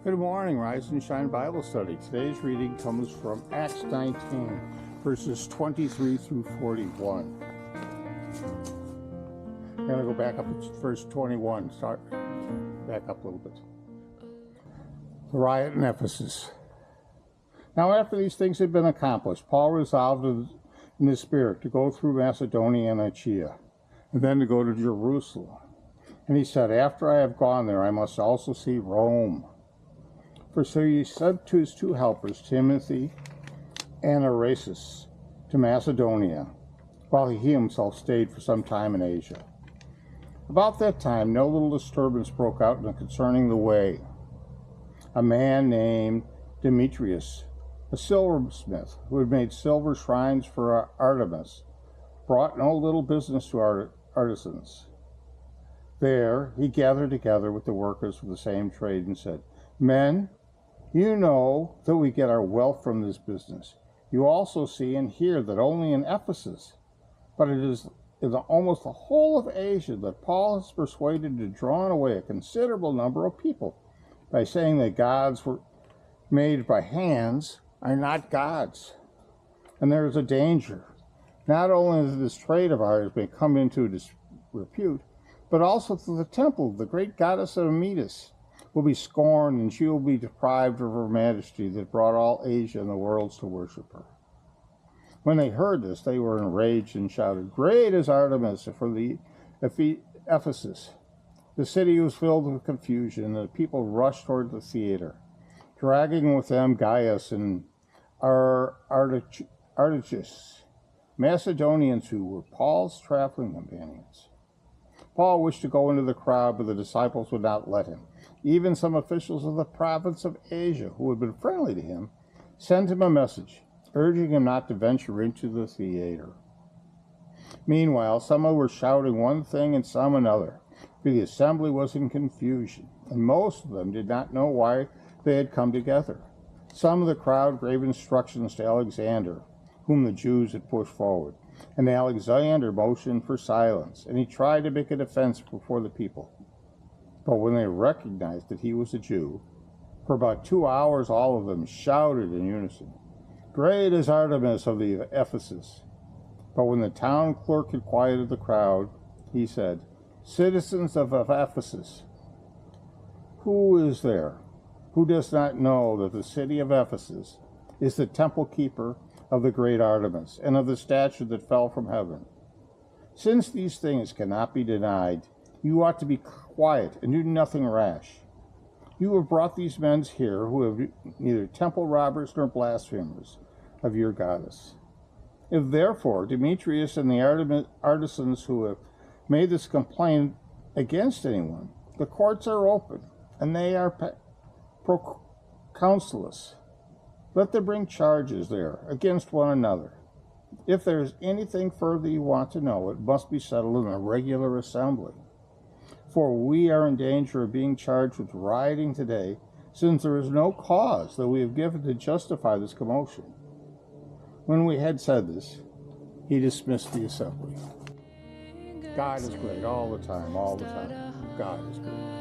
Good morning, Rise and Shine Bible Study. Today's reading comes from Acts 19, verses 23 through 41. I'm going to go back up to verse 21, back up a little bit. The riot in Ephesus. Now after these things had been accomplished, Paul resolved in his spirit to go through Macedonia and Achaia, and then to go to Jerusalem. And he said, after I have gone there, I must also see Rome. For so he sent to his two helpers, Timothy and Erastus, to Macedonia, while he himself stayed for some time in Asia. About that time, no little disturbance broke out concerning the way. A man named Demetrius, a silversmith, who had made silver shrines for Artemis, brought no little business to artisans. There he gathered together with the workers of the same trade and said, Men, you know that we get our wealth from this business. You also see and hear that only in Ephesus, but it is in almost the whole of Asia, that Paul has persuaded to draw away a considerable number of people by saying that gods were made by hands are not gods. And there is a danger. Not only has this trade of ours been come into disrepute, but also that the temple of the great goddess of Artemis will be scorned, and she will be deprived of her majesty that brought all Asia and the worlds to worship her. When they heard this, they were enraged and shouted, Great is Artemis for the Ephesus. The city was filled with confusion, and the people rushed toward the theater, dragging with them Gaius and Artaxerxes, Macedonians who were Paul's traveling companions. Paul wished to go into the crowd, but the disciples would not let him. Even some officials of the province of Asia, who had been friendly to him, sent him a message, urging him not to venture into the theater. Meanwhile, some were shouting one thing and some another, for the assembly was in confusion, and most of them did not know why they had come together. Some of the crowd gave instructions to Alexander, whom the Jews had pushed forward, and Alexander motioned for silence, and he tried to make a defense before the people. But when they recognized that he was a Jew, for about 2 hours all of them shouted in unison, Great is Artemis of the Ephesus. But when the town clerk had quieted the crowd, he said, Citizens of Ephesus, who is there who does not know that the city of Ephesus is the temple keeper of the great Artemis, and of the statue that fell from heaven? Since these things cannot be denied, you ought to be quiet and do nothing rash. You have brought these men here who have neither temple robbers nor blasphemers of your goddess. If therefore Demetrius and the artisans who have made this complaint against anyone, the courts are open, and they are proconsulos. Let them bring charges there against one another. If there is anything further you want to know, it must be settled in a regular assembly. For we are in danger of being charged with rioting today, since there is no cause that we have given to justify this commotion. When we had said this, he dismissed the assembly. God is great all the time, all the time. God is great.